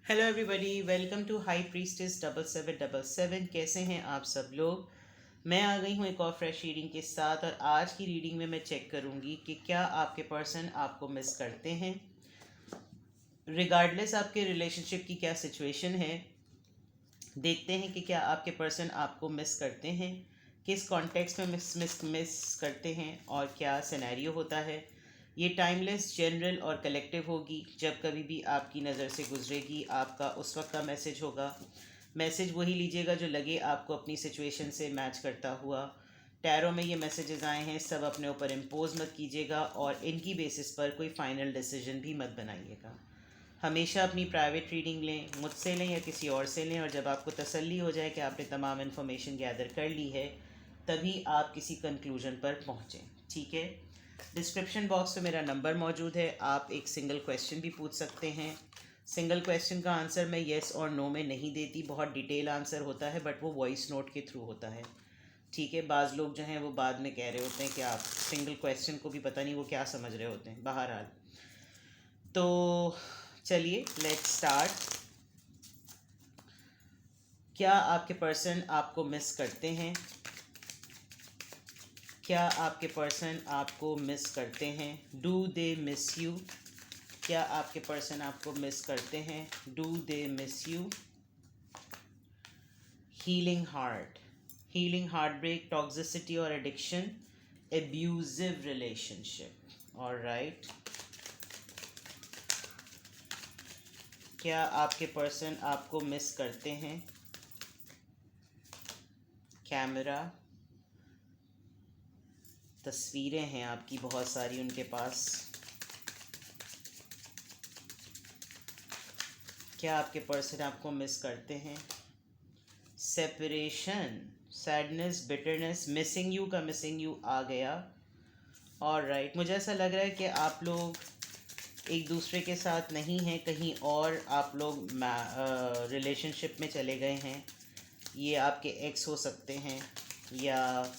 Hello everybody, welcome to High Priestess 7777। कैसे हैं आप सब लोग। मैं आ गई हूँ एक और फ्रेश रीडिंग के साथ, और आज की रीडिंग में मैं चेक करूँगी कि क्या आपके पर्सन आपको मिस करते हैं। रिगार्डलेस आपके रिलेशनशिप की क्या सिचुएशन है, देखते हैं कि क्या आपके पर्सन आपको मिस करते हैं, किस कॉन्टेक्स्ट में मिस करते हैं, और क्या सिनेरियो होता है। ये टाइमलेस, जनरल और कलेक्टिव होगी। जब कभी भी आपकी नज़र से गुजरेगी, आपका उस वक्त का मैसेज होगा। मैसेज वही लीजिएगा जो लगे आपको अपनी सिचुएशन से मैच करता हुआ। टैरो में ये मैसेजेस आए हैं, सब अपने ऊपर इम्पोज मत कीजिएगा और इनकी बेसिस पर कोई फाइनल डिसीजन भी मत बनाइएगा। हमेशा अपनी प्राइवेट रीडिंग लें, मुझसे लें या किसी और से लें, और जब आपको तसल्ली हो जाए कि आपने तमाम इन्फॉर्मेशन गैदर कर ली है, तभी आप किसी कंक्लूजन पर पहुँचें। ठीक है। डिस्क्रिप्शन बॉक्स में मेरा नंबर मौजूद है, आप एक सिंगल क्वेश्चन भी पूछ सकते हैं। सिंगल क्वेश्चन का आंसर मैं येस और नो में नहीं देती, बहुत डिटेल आंसर होता है, बट वो वॉइस नोट के थ्रू होता है। ठीक है। बाज़ लोग जो हैं वो बाद में कह रहे होते हैं कि आप सिंगल क्वेश्चन को भी पता नहीं वो क्या समझ रहे होते हैं। बहरहाल, तो चलिए लेट्स स्टार्ट। क्या आपके पर्सन आपको मिस करते हैं? क्या आपके पर्सन आपको मिस करते हैं? Do they miss you? क्या आपके पर्सन आपको मिस करते हैं? Do they miss you? Healing heart, healing heart break, toxicity और एडिक्शन, एब्यूजिव रिलेशनशिप। ऑलराइट। क्या आपके पर्सन आपको मिस करते हैं? कैमरा, तस्वीरें हैं आपकी बहुत सारी उनके पास। क्या आपके पर्सन आपको मिस करते हैं? Separation, sadness, bitterness, missing you का मिसिंग यू आ गया। और राइट, मुझे ऐसा लग रहा है कि आप लोग एक दूसरे के साथ नहीं हैं, कहीं और आप लोग रिलेशनशिप में चले गए हैं। ये आपके एक्स हो सकते हैं, या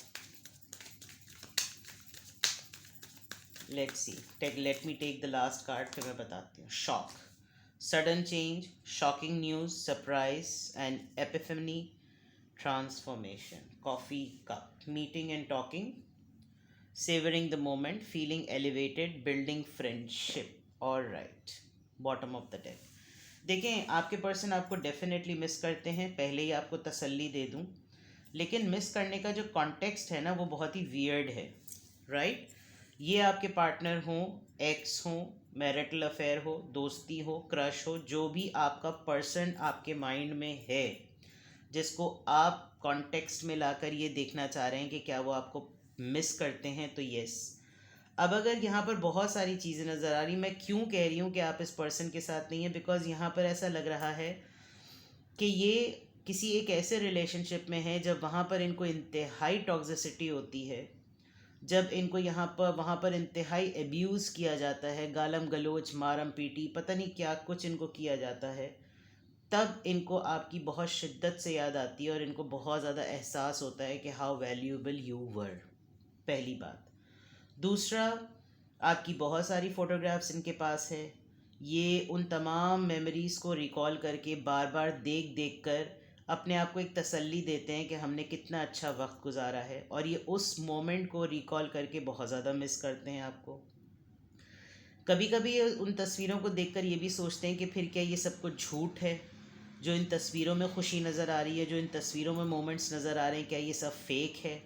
let's see, let me take the last card, फिर मैं बताती हूँ। Shock, sudden change, shocking news, surprise and epiphany, transformation. Coffee cup, meeting and talking, savoring the moment, feeling elevated, building friendship. All right, bottom of the deck। देखें, आपके person आपको definitely miss करते हैं, पहले ही आपको तसल्ली दे दूं। लेकिन मिस करने का जो कॉन्टेक्स्ट है ना, वो बहुत ही वियर्ड है। राइट। ये आपके पार्टनर हो, एक्स हो, मैरिटल अफेयर हो, दोस्ती हो, क्रश हो, जो भी आपका पर्सन आपके माइंड में है, जिसको आप कॉन्टेक्स्ट में लाकर ये देखना चाह रहे हैं कि क्या वो आपको मिस करते हैं, तो यस। अब अगर यहाँ पर बहुत सारी चीज़ें नज़र आ रही, मैं क्यों कह रही हूँ कि आप इस पर्सन के साथ नहीं है, बिकॉज यहाँ पर ऐसा लग रहा है कि ये किसी एक ऐसे रिलेशनशिप में है जब वहाँ पर इनको इंतहाई टॉक्सिसिटी होती है, जब इनको यहाँ पर वहाँ पर इंतहाई एब्यूज़ किया जाता है, गालम गलोच, मारम पीटी, पता नहीं क्या कुछ इनको किया जाता है, तब इनको आपकी बहुत शिद्दत से याद आती है और इनको बहुत ज़्यादा एहसास होता है कि हाउ वैल्यूएबल यू वर। पहली बात। दूसरा, आपकी बहुत सारी फ़ोटोग्राफ्स इनके पास है। ये उन तमाम मेमोरीज़ को रिकॉल करके बार बार देख देख कर अपने आप को एक तसल्ली देते हैं कि हमने कितना अच्छा वक्त गुजारा है, और ये उस मोमेंट को रिकॉल करके बहुत ज़्यादा मिस करते हैं आपको। कभी कभी उन तस्वीरों को देखकर ये भी सोचते हैं कि फिर क्या ये सब कुछ झूठ है, जो इन तस्वीरों में खुशी नज़र आ रही है, जो इन तस्वीरों में मोमेंट्स नज़र आ रहे हैं, क्या ये सब फेक है?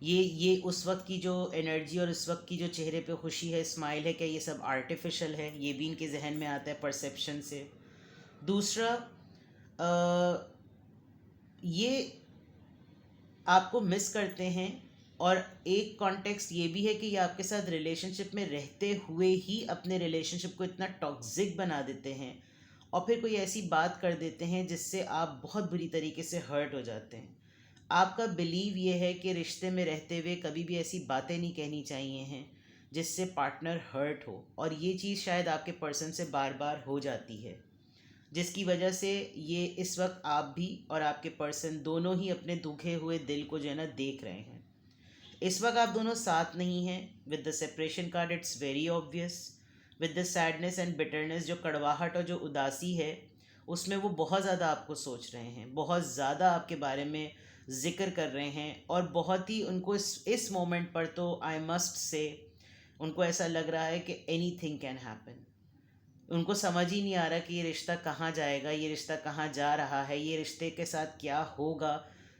ये उस वक्त की जो एनर्जी और उस वक्त की जो चेहरे पे खुशी है, स्माइल है, क्या ये सब आर्टिफिशियल है? ये भी इनके जहन में आता है परसेप्शन से। दूसरा, अ, ये आपको मिस करते हैं, और एक कॉन्टेक्स्ट ये भी है कि ये आपके साथ रिलेशनशिप में रहते हुए ही अपने रिलेशनशिप को इतना टॉक्सिक बना देते हैं, और फिर कोई ऐसी बात कर देते हैं जिससे आप बहुत बुरी तरीके से हर्ट हो जाते हैं। आपका बिलीव ये है कि रिश्ते में रहते हुए कभी भी ऐसी बातें नहीं कहनी चाहिए हैं जिससे पार्टनर हर्ट हो, और ये चीज़ शायद आपके पर्सन से बार बार हो जाती है, जिसकी वजह से ये इस वक्त आप भी और आपके पर्सन दोनों ही अपने दुखे हुए दिल को जो है ना देख रहे हैं। इस वक्त आप दोनों साथ नहीं हैं। With the separation card it's very obvious. With the sadness and bitterness, जो कड़वाहट और जो उदासी है, उसमें वो बहुत ज़्यादा आपको सोच रहे हैं, बहुत ज़्यादा आपके बारे में ज़िक्र कर रहे हैं, और बहुत ही उनको इस मोमेंट पर तो आई मस्ट से उनको ऐसा लग रहा है कि एनी थिंग कैन हैपन। उनको समझ ही नहीं आ रहा कि ये रिश्ता कहाँ जाएगा, ये रिश्ता कहाँ जा रहा है, ये रिश्ते के साथ क्या होगा।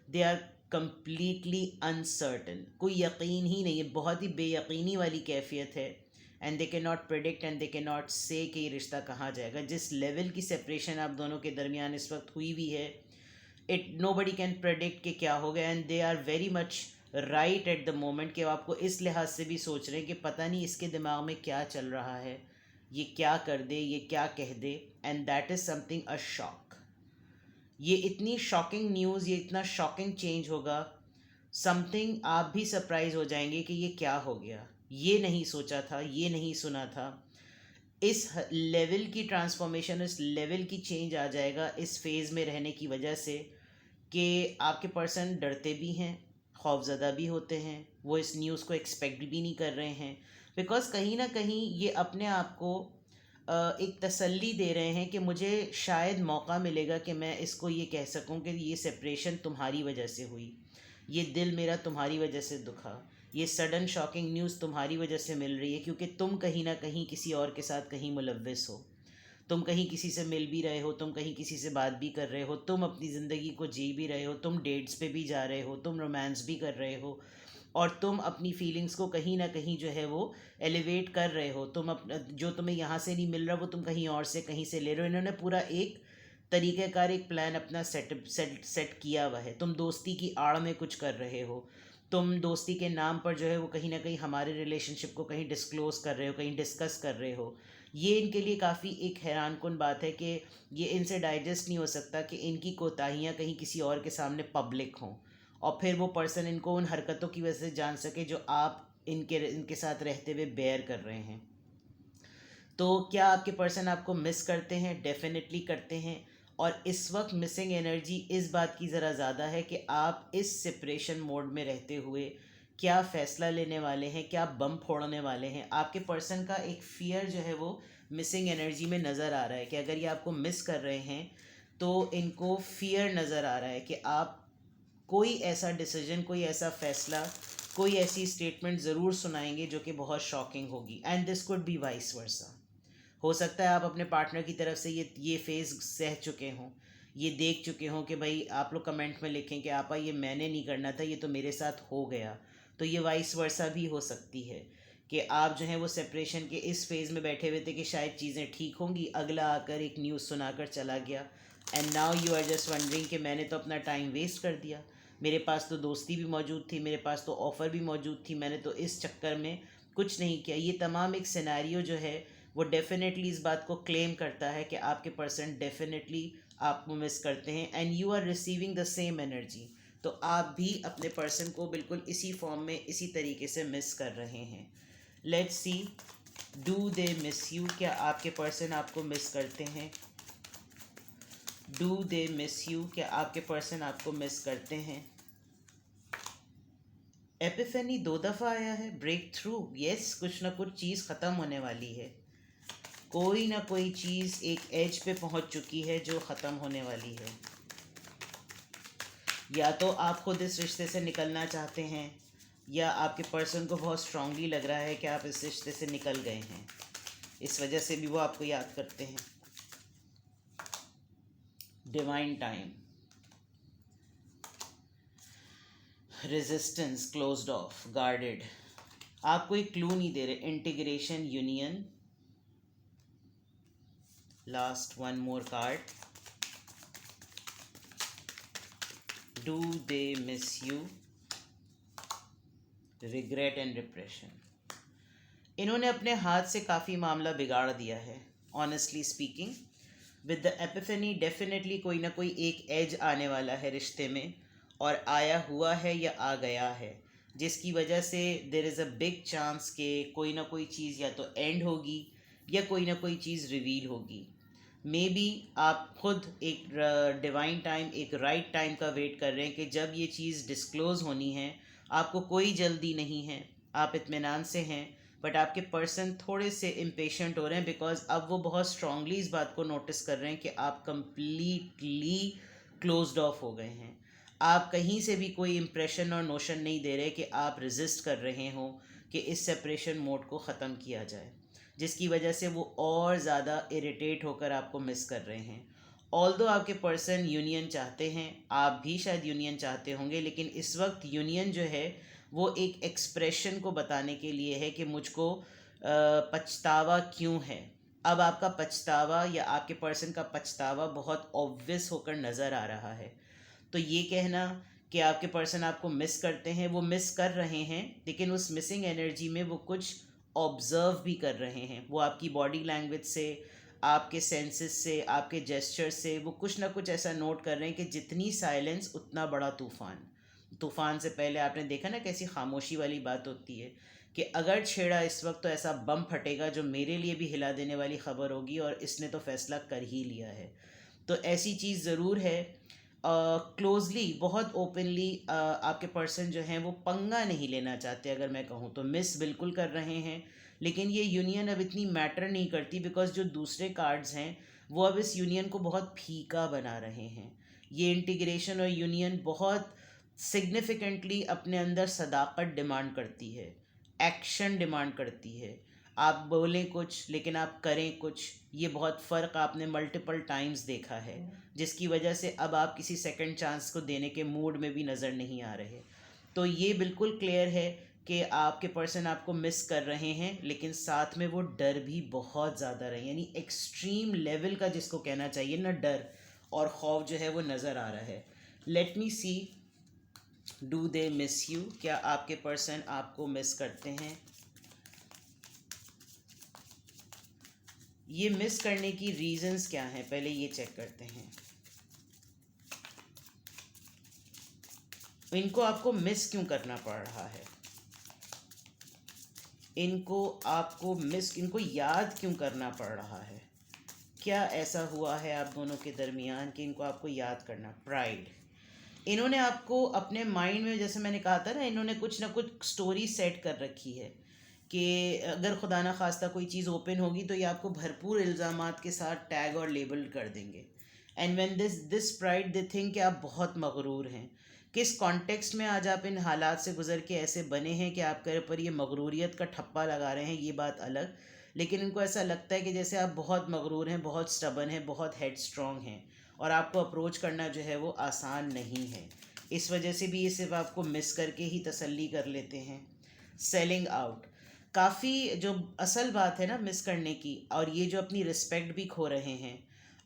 दे आर कम्प्लीटली अनसर्टन, कोई यकीन ही नहीं है, बहुत ही बेयकीनी वाली कैफियत है। And they can not predict and they can not से कि ये रिश्ता कहाँ जाएगा। जिस लेवल की सेपरेशन आप दोनों के दरमियान इस वक्त हुई हुई है, it nobody can predict कि क्या होगा। And they are very much right at the moment कि आपको इस लिहाज से भी सोच रहे हैं कि पता नहीं इसके दिमाग में क्या चल रहा है, ये क्या कर दे, ये क्या कह दे। And that is something a shock. ये इतनी शॉकिंग न्यूज़, ये इतना शॉकिंग चेंज होगा, समथिंग आप भी सरप्राइज हो जाएंगे कि ये क्या हो गया, ये नहीं सोचा था, ये नहीं सुना था। इस लेवल की ट्रांसफॉर्मेशन, इस लेवल की चेंज आ जाएगा इस फेज़ में रहने की वजह से कि आपके पर्सन डरते भी हैं, खौफज़दा भी होते हैं, वो इस न्यूज़ को एक्सपेक्ट भी नहीं कर रहे हैं। बिकॉज़ कहीं ना कहीं ये अपने आप को एक तसल्ली दे रहे हैं कि मुझे शायद मौका मिलेगा कि मैं इसको ये कह सकूं कि ये सेपरेशन तुम्हारी वजह से हुई, ये दिल मेरा तुम्हारी वजह से दुखा, ये सडन शॉकिंग न्यूज़ तुम्हारी वजह से मिल रही है, क्योंकि तुम कहीं ना कहीं किसी और के साथ कहीं मुलव्विस हो, तुम कहीं किसी से मिल भी रहे हो, तुम कहीं किसी से बात भी कर रहे हो, तुम अपनी ज़िंदगी को जी भी रहे हो, तुम डेट्स पे भी जा रहे हो, तुम रोमांस भी कर रहे हो, और तुम अपनी फीलिंग्स को कहीं ना कहीं जो है वो एलिवेट कर रहे हो। तुम अपना जो तुम्हें यहाँ से नहीं मिल रहा वो तुम कहीं और से कहीं से ले रहे हो। इन्होंने पूरा एक तरीक़ेकार, एक प्लान अपना सेट सेट सेट किया हुआ है। तुम दोस्ती की आड़ में कुछ कर रहे हो, तुम दोस्ती के नाम पर जो है वो कहीं ना कहीं हमारे रिलेशनशिप को कहीं डिस्क्लोज़ कर रहे हो, कहीं डिस्कस कर रहे हो। ये इनके लिए काफ़ी एक हैरान कुन बात है कि ये इनसे डाइजेस्ट नहीं हो सकता कि इनकी कोताहियाँ कहीं किसी और के सामने पब्लिक हों, और फिर वो पर्सन इनको उन हरकतों की वजह से जान सके जो आप इनके साथ रहते हुए बेयर कर रहे हैं। तो क्या आपके पर्सन आपको मिस करते हैं? डेफिनेटली करते हैं। और इस वक्त मिसिंग एनर्जी इस बात की ज़रा ज़्यादा है कि आप इस सेपरेशन मोड में रहते हुए क्या फ़ैसला लेने वाले हैं, क्या बम फोड़ने वाले हैं। आपके पर्सन का एक फ़ियर जो है वो मिसिंग एनर्जी में नज़र आ रहा है कि अगर ये आपको मिस कर रहे हैं तो इनको फ़ियर नज़र आ रहा है कि आप कोई ऐसा डिसीजन, कोई ऐसा फ़ैसला, कोई ऐसी स्टेटमेंट ज़रूर सुनाएंगे जो कि बहुत शॉकिंग होगी। And this could be vice versa. हो सकता है आप अपने पार्टनर की तरफ से ये फेज़ सह चुके हों, ये देख चुके हों कि भाई आप लोग कमेंट में लिखें कि आपा ये मैंने नहीं करना था, ये तो मेरे साथ हो गया। तो ये वाइस वर्सा भी हो सकती है कि आप जो हैं वो सेपरेशन के इस फेज़ में बैठे हुए थे कि शायद चीज़ें ठीक होंगी, अगला आकर एक न्यूज़ सुनाकर चला गया। And now you are just wondering कि मैंने तो अपना टाइम वेस्ट कर दिया, मेरे पास तो दोस्ती भी मौजूद थी, मेरे पास तो ऑफ़र भी मौजूद थी, मैंने तो इस चक्कर में कुछ नहीं किया। ये तमाम एक सिनेरियो जो है वो डेफिनेटली इस बात को क्लेम करता है कि आपके पर्सन डेफिनेटली आपको मिस करते हैं and you are receiving the same energy. तो आप भी अपने पर्सन को बिल्कुल इसी फॉर्म में, इसी तरीके से मिस कर रहे हैं। Let's see, do they miss you? क्या आपके पर्सन आपको मिस करते हैं? Do they miss you? क्या आपके पर्सन आपको मिस करते हैं? एपिफेनी 2 दफ़ा आया है। ब्रेक थ्रू, यस, कुछ ना कुछ चीज़ ख़त्म होने वाली है, कोई ना कोई चीज़ एक एज पे पहुंच चुकी है जो ख़त्म होने वाली है। या तो आप खुद इस रिश्ते से निकलना चाहते हैं, या आपके पर्सन को बहुत स्ट्रांगली लग रहा है कि आप इस रिश्ते से निकल गए हैं, इस वजह से भी वो आपको याद करते हैं। Divine time, resistance, closed of, guarded. आप कोई क्लू नहीं दे रहे। Integration, union. Last one more card. Do they miss you? Regret and depression. इन्होंने अपने हाथ से काफ़ी मामला बिगाड़ दिया है, honestly speaking. With the epiphany definitely कोई ना कोई एक एज आने वाला है रिश्ते में, और आया हुआ है या आ गया है, जिसकी वजह से there is a big chance कि कोई ना कोई चीज़ या तो एंड होगी या कोई ना कोई चीज़ रिवील होगी। मे बी आप खुद एक डिवाइन टाइम, एक राइट टाइम का वेट कर रहे हैं कि जब ये चीज़ डिस्क्लोज़ होनी है। आपको कोई जल्दी नहीं है, आप इत्मीनान से हैं, बट आपके पर्सन थोड़े से इम्पेशेंट हो रहे हैं बिकॉज अब वो बहुत स्ट्रांगली इस बात को नोटिस कर रहे हैं कि आप कंप्लीटली क्लोज्ड ऑफ हो गए हैं। आप कहीं से भी कोई इम्प्रेशन और नोशन नहीं दे रहे कि आप रेजिस्ट कर रहे हो कि इस सेपरेशन मोड को ख़त्म किया जाए, जिसकी वजह से वो और ज़्यादा इरिटेट होकर आपको मिस कर रहे हैं। ऑल्दो आपके पर्सन यूनियन चाहते हैं, आप भी शायद यूनियन चाहते होंगे, लेकिन इस वक्त यूनियन जो है वो एक एक्सप्रेशन को बताने के लिए है कि मुझको पछतावा क्यों है। अब आपका पछतावा या आपके पर्सन का पछतावा बहुत ऑब्वियस होकर नज़र आ रहा है। तो ये कहना कि आपके पर्सन आपको मिस करते हैं, वो मिस कर रहे हैं, लेकिन उस मिसिंग एनर्जी में वो कुछ ऑब्ज़र्व भी कर रहे हैं। वो आपकी बॉडी लैंग्वेज से, आपके सेंसेस से, आपके जेस्चर से वो कुछ ना कुछ ऐसा नोट कर रहे हैं कि जितनी साइलेंस उतना बड़ा तूफ़ान। तूफ़ान से पहले आपने देखा ना कैसी खामोशी वाली बात होती है कि अगर छेड़ा इस वक्त तो ऐसा बम फटेगा जो मेरे लिए भी हिला देने वाली ख़बर होगी, और इसने तो फ़ैसला कर ही लिया है। तो ऐसी चीज़ ज़रूर है। क्लोजली बहुत ओपनली आपके पर्सन जो हैं वो पंगा नहीं लेना चाहते, अगर मैं कहूँ तो मिस बिल्कुल कर रहे हैं, लेकिन ये यूनियन अब इतनी मैटर नहीं करती बिकॉज जो दूसरे कार्ड्स हैं वो अब इस यूनियन को बहुत फीका बना रहे हैं। ये इंटीग्रेशन और यूनियन बहुत सिग्निफिकेंटली अपने अंदर सदाकत डिमांड करती है, एक्शन डिमांड करती है। आप बोलें कुछ लेकिन आप करें कुछ, ये बहुत फ़र्क आपने मल्टीपल टाइम्स देखा है, जिसकी वजह से अब आप किसी सेकंड चांस को देने के मूड में भी नज़र नहीं आ रहे। तो ये बिल्कुल क्लियर है कि आपके पर्सन आपको मिस कर रहे हैं, लेकिन साथ में वो डर भी बहुत ज़्यादा रहे, यानी एक्सट्रीम लेवल का जिसको कहना चाहिए ना, डर और खौफ जो है वो नज़र आ रहा है। Let me see, do they miss you? क्या आपके पर्सन आपको मिस करते हैं? ये मिस करने की रीजंस क्या हैं, पहले ये चेक करते हैं। इनको आपको मिस क्यों करना पड़ रहा है? इनको याद क्यों करना पड़ रहा है? क्या ऐसा हुआ है आप दोनों के दरमियान कि इनको आपको याद करना? प्राइड। इन्होंने आपको अपने माइंड में, जैसे मैंने कहा था ना, इन्होंने कुछ ना कुछ स्टोरी सेट कर रखी है कि अगर खुदा ना खास्ता कोई चीज़ ओपन होगी तो ये आपको भरपूर इल्ज़ामात के साथ टैग और लेबल कर देंगे। And when this pride they think कि आप बहुत मगरूर हैं। किस कॉन्टेक्स्ट में आज आप इन हालात से गुजर के ऐसे बने हैं कि आपके ऊपर ये मगरूरियत का ठप्पा लगा रहे हैं, ये बात अलग। लेकिन इनको ऐसा लगता है कि जैसे आप बहुत मगरूर हैं, बहुत स्टबन हैं, बहुत हेड स्ट्रॉन्ग हैं, और आपको अप्रोच करना जो है वो आसान नहीं है। इस वजह से भी ये सिर्फ आपको मिस करके ही तसल्ली कर लेते हैं। सेलिंग आउट काफ़ी जो असल बात है ना मिस करने की, और ये जो अपनी रिस्पेक्ट भी खो रहे हैं।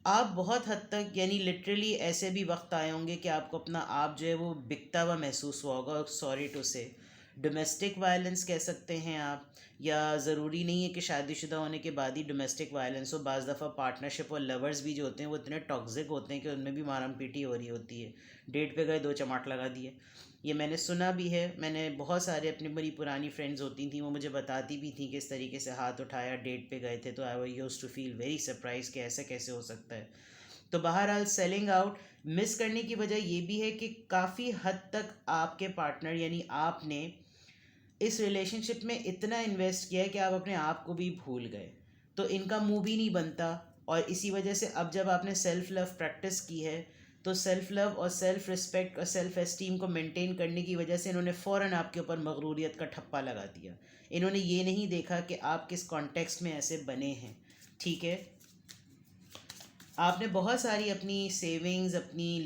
आप बहुत हद तक, यानी लिटरली ऐसे भी वक्त आए होंगे कि आपको अपना आप जो है वो बिकता हुआ महसूस हुआ होगा। सॉरी टू से, डोमेस्टिक वायलेंस कह सकते हैं आप, या ज़रूरी नहीं है कि शादीशुदा होने के बाद ही डोमेस्टिक वायलेंस हो। बाज़ दफ़ा पार्टनरशिप और लवर्स भी जो होते हैं वो इतने टॉक्सिक होते हैं कि उनमें भी मारम पीटी हो रही होती है। डेट पे गए, दो चमाट लगा दिए, ये मैंने सुना भी है। मैंने बहुत सारे, अपनी बड़ी पुरानी फ्रेंड्स होती थी, वो मुझे बताती भी थी कि इस तरीके से हाथ उठाया, डेट पे गए थे, तो I used to feel very surprise कि ऐसा कैसे हो सकता है। तो बहरहाल सेलिंग आउट मिस करने की वजह ये भी है कि काफ़ी हद तक आपके पार्टनर यानी आपने इस रिलेशनशिप में इतना इन्वेस्ट किया है कि आप अपने आप को भी भूल गए। तो इनका मुंह भी नहीं बनता, और इसी वजह से अब जब आपने सेल्फ लव प्रैक्टिस की है तो सेल्फ लव और सेल्फ रिस्पेक्ट और सेल्फ एस्टीम को मेंटेन करने की वजह से इन्होंने फ़ौरन आपके ऊपर मगरूरियत का ठप्पा लगा दिया। इन्होंने ये नहीं देखा कि आप किस कॉन्टेक्स्ट में ऐसे बने हैं। ठीक है, आपने बहुत सारी अपनी सेविंग्स, अपनी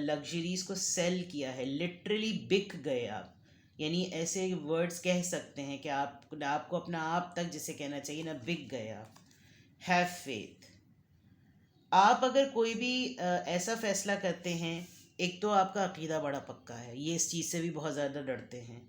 लग्जरीज़ को सेल किया है, लिटरली बिक गए आप। यानी ऐसे वर्ड्स कह सकते हैं कि आपको अपना आप तक जिसे कहना चाहिए ना, बिक गए आप। Have faith. आप अगर कोई भी ऐसा फ़ैसला करते हैं, एक तो आपका अकीदा बड़ा पक्का है, ये इस चीज़ से भी बहुत ज़्यादा डरते हैं,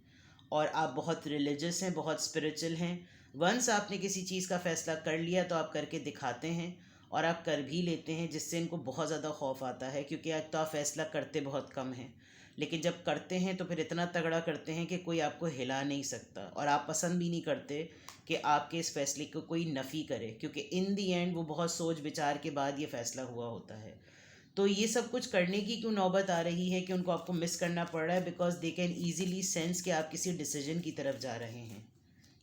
और आप बहुत रिलीजियस हैं, बहुत स्पिरिचुअल हैं। वंस आपने किसी चीज़ का फ़ैसला कर लिया तो आप करके दिखाते हैं, और आप कर भी लेते हैं, जिससे इनको बहुत ज़्यादा खौफ आता है, क्योंकि एक तो आप फ़ैसला करते बहुत कम हैं, लेकिन जब करते हैं तो फिर इतना तगड़ा करते हैं कि कोई आपको हिला नहीं सकता, और आप पसंद भी नहीं करते कि आपके इस फैसले को कोई नफ़ी करे, क्योंकि इन दी एंड वो बहुत सोच विचार के बाद ये फ़ैसला हुआ होता है। तो ये सब कुछ करने की क्यों नौबत आ रही है कि उनको आपको मिस करना पड़ रहा है? Because they can easily sense कि आप किसी डिसीजन की तरफ जा रहे हैं।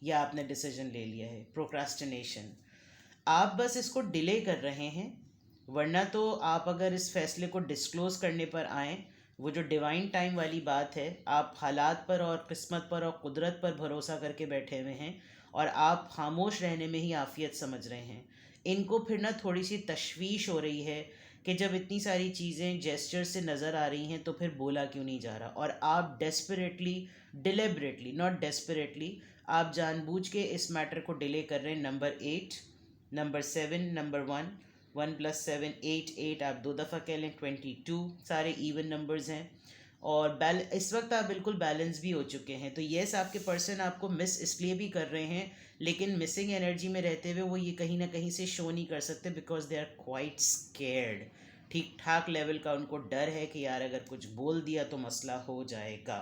या आपने डिसीजन ले लिया है। प्रोक्रास्टिनेशन, आप बस इसको डिले कर रहे हैं, वरना तो आप अगर इस फैसले को डिस्क्लोज़ करने पर आएँ, वो जो डिवाइन टाइम वाली बात है, आप हालात पर और किस्मत पर और कुदरत पर भरोसा करके बैठे हुए हैं और आप खामोश रहने में ही आफियत समझ रहे हैं। इनको फिर ना थोड़ी सी तशवीश हो रही है कि जब इतनी सारी चीज़ें जेस्चर से नज़र आ रही हैं तो फिर बोला क्यों नहीं जा रहा, और आप डेस्परेटली, डिलेबरेटली, नॉट डेस्परेटली, आप जानबूझ के इस मैटर को डिले कर रहे हैं। नंबर 8, नंबर 7, नंबर 1, 1+7 8, 8 आप 2 दफ़ा कह लें, 22 सारे इवन नंबर्स हैं। और इस वक्त आप बिल्कुल बैलेंस भी हो चुके हैं। तो येस, आपके पर्सन आपको मिस इसलिए भी कर रहे हैं, लेकिन मिसिंग एनर्जी में रहते हुए वो ये कहीं ना कहीं से शो नहीं कर सकते, because they are quite scared. ठीक ठाक लेवल का उनको डर है कि यार अगर कुछ बोल दिया तो मसला हो जाएगा।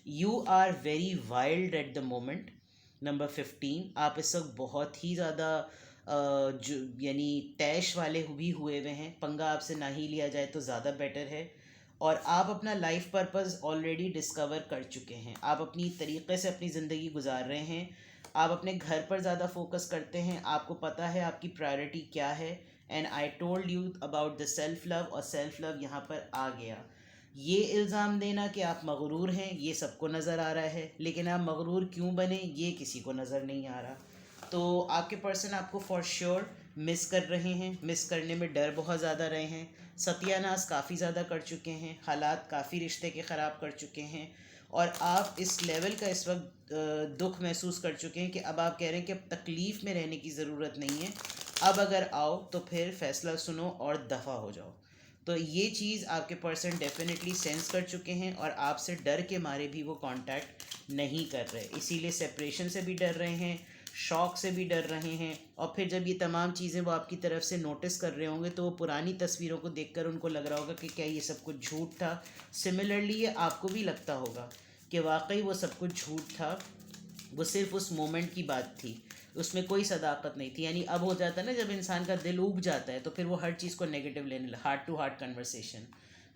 You are very wild at the moment. Number 15, आप इस वक्त बहुत ही ज़्यादा जो यानी तैश वाले भी हुए हुए हैं। पंगा आपसे ना ही लिया जाए तो ज़्यादा बेटर है। और आप अपना लाइफ पर्पस ऑलरेडी डिस्कवर कर चुके हैं। आप अपनी तरीक़े से अपनी ज़िंदगी गुजार रहे हैं। आप अपने घर पर ज़्यादा फोकस करते हैं, आपको पता है आपकी प्रायोरिटी क्या है। And I told you about the self love, और सेल्फ़ लव यहाँ पर आ गया। ये इल्ज़ाम देना कि आप मगरूर हैं, ये सबको नज़र आ रहा है, लेकिन आप मगरूर क्यों बने ये किसी को नज़र नहीं आ रहा। तो आपके पर्सन आपको फॉर श्योर मिस कर रहे हैं, मिस करने में डर बहुत ज़्यादा रहे हैं, सत्यानाश काफ़ी ज़्यादा कर चुके हैं, हालात काफ़ी रिश्ते के ख़राब कर चुके हैं, और आप इस लेवल का इस वक्त दुख महसूस कर चुके हैं कि अब आप कह रहे हैं कि अब तकलीफ़ में रहने की ज़रूरत नहीं है, अब अगर आओ तो फिर फ़ैसला सुनो और दफ़ा हो जाओ। तो ये चीज़ आपके पर्सन डेफिनेटली सेंस कर चुके हैं, और आपसे डर के मारे भी वो कांटेक्ट नहीं कर रहे, इसीलिए सेपरेशन से भी डर रहे हैं, शौक से भी डर रहे हैं। और फिर जब ये तमाम चीज़ें वो आपकी तरफ से नोटिस कर रहे होंगे तो वो पुरानी तस्वीरों को देखकर उनको लग रहा होगा कि क्या ये सब कुछ झूठ था। सिमिलरली ये आपको भी लगता होगा कि वाकई वो सब कुछ झूठ था, वो सिर्फ उस मोमेंट की बात थी, उसमें कोई सदाकत नहीं थी। यानी अब हो जाता है ना, जब इंसान का दिल उब जाता है तो फिर वो हर चीज़ को नेगेटिव लेने लगा। हार्ट टू हार्ट कन्वर्सेशन,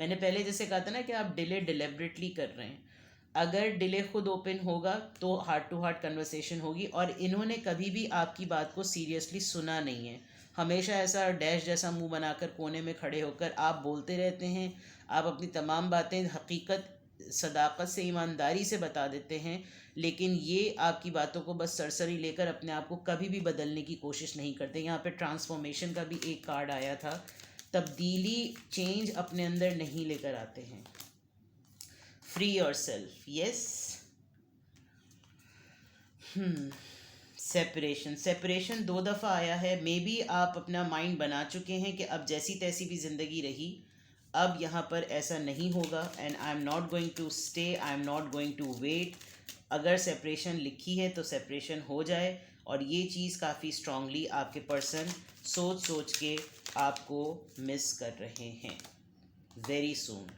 मैंने पहले जैसे कहा था ना कि आप डिले डिलेबरेटली कर रहे हैं। अगर डिले खुद ओपन होगा तो हार्ट टू हार्ट कन्वर्सेशन होगी, और इन्होंने कभी भी आपकी बात को सीरियसली सुना नहीं है। हमेशा ऐसा डैश जैसा मुंह बनाकर कोने में खड़े होकर आप बोलते रहते हैं, आप अपनी तमाम बातें हकीकत सदाकत से, ईमानदारी से बता देते हैं, लेकिन ये आपकी बातों को बस सरसरी लेकर अपने आप को कभी भी बदलने की कोशिश नहीं करते। यहाँ पे ट्रांसफॉर्मेशन का भी एक कार्ड आया था, तब्दीली, चेंज अपने अंदर नहीं लेकर आते हैं। Free your self, yes. Separation, separation 2 दफ़ा आया है। मे बी आप अपना माइंड बना चुके हैं कि अब जैसी तैसी भी ज़िंदगी रही, अब यहाँ पर ऐसा नहीं होगा, and I am not going to stay, I am not going to wait. अगर सेपरेशन लिखी है तो सेपरेशन हो जाए, और ये चीज़ काफ़ी स्ट्रांगली आपके पर्सन सोच सोच के आपको मिस कर रहे हैं very soon.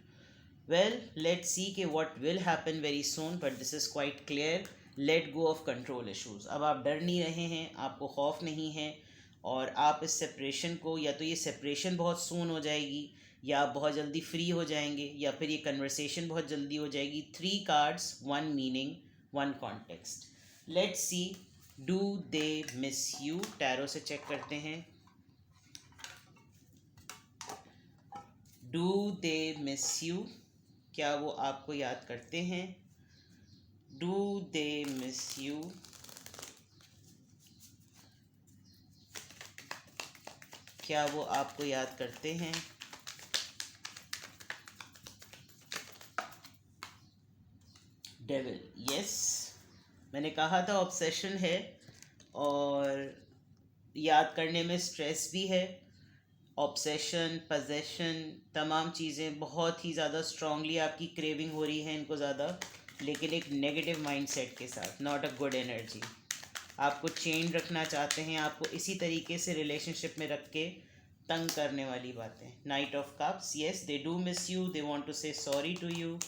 Well, let's see कि what will happen very soon, but this is quite clear. Let go of control issues. अब आप डर नहीं रहे हैं, आपको खौफ नहीं है, और आप इस सेपरेशन को, या तो ये सेपरेशन बहुत सून हो जाएगी, या आप बहुत जल्दी फ्री हो जाएंगे, या फिर ये कन्वर्सेशन बहुत जल्दी हो जाएगी। 3 cards, 1 meaning, 1 context. Let's see, do they miss you. Tarot से चेक करते हैं। डू दे मिस यू, क्या वो आपको याद करते हैं? Do they miss you? क्या वो आपको याद करते हैं? Devil, yes. मैंने कहा था ऑब्सेशन है, और याद करने में स्ट्रेस भी है। ऑब्सेशन, पजेशन, तमाम चीज़ें बहुत ही ज़्यादा स्ट्रांगली आपकी क्रेविंग हो रही है इनको ज़्यादा, लेकिन एक नेगेटिव माइंडसेट के साथ, नॉट अ गुड एनर्जी। आपको चेंज रखना चाहते हैं, आपको इसी तरीके से रिलेशनशिप में रख के तंग करने वाली बातें। Knight of cups, yes, they do miss you, they want to say sorry to you.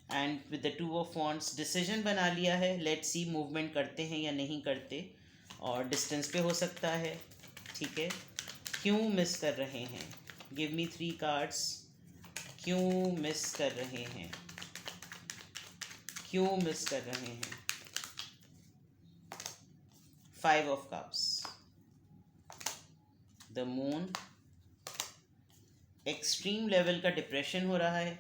And with the 2 of wands, decision बना लिया है, लेट्स सी मूवमेंट करते हैं या नहीं करते, और डिस्टेंस पे हो सकता है, ठीक है। क्यों मिस कर रहे हैं? Give me 3 cards. क्यों मिस कर रहे हैं? क्यों मिस कर रहे हैं? Five of cups, the moon, extreme level का डिप्रेशन हो रहा है,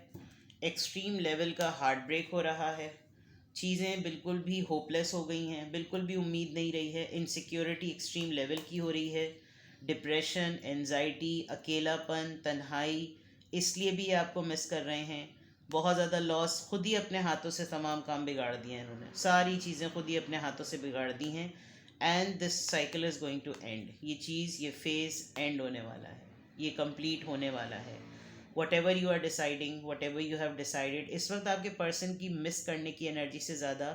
एक्सट्रीम लेवल का हार्ट ब्रेक हो रहा है, चीज़ें बिल्कुल भी होपलेस हो गई हैं, बिल्कुल भी उम्मीद नहीं रही है, इनसिक्योरिटी एक्सट्रीम लेवल की हो रही है, डिप्रेशन, एनजाइटी, अकेलापन, तन्हाई, इसलिए भी ये आपको मिस कर रहे हैं। बहुत ज़्यादा लॉस, खुद ही अपने हाथों से तमाम काम बिगाड़ दिए हैं इन्होंने, सारी चीज़ें खुद ही अपने हाथों से बिगाड़ दी हैं। And this cycle is going to end, ये चीज़, ये फेज़ एंड होने वाला है, ये कंप्लीट होने वाला है। Whatever you are deciding, whatever you have decided, इस वक्त आपके पर्सन की मिस करने की एनर्जी से ज़्यादा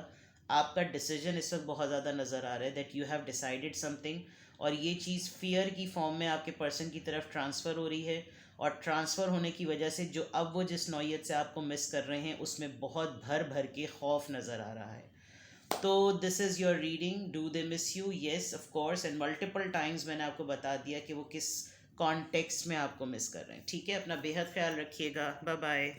आपका डिसीजन इस वक्त बहुत ज़्यादा नज़र आ रहा है, that you have decided something, और ये चीज़ फियर की फॉर्म में आपके पर्सन की तरफ ट्रांसफ़र हो रही है, और ट्रांसफ़र होने की वजह से जो अब वो जिस नौयत से आपको मिस कर रहे हैं उसमें बहुत भर भर के खौफ नज़र आ रहा है। तो this is your reading, do they miss you, yes of course, and multiple times मैंने आपको बता दिया कि वो किस कॉन्टेक्स्ट में आपको मिस कर रहे हैं। ठीक है, अपना बेहद ख्याल रखिएगा, बाय बाय।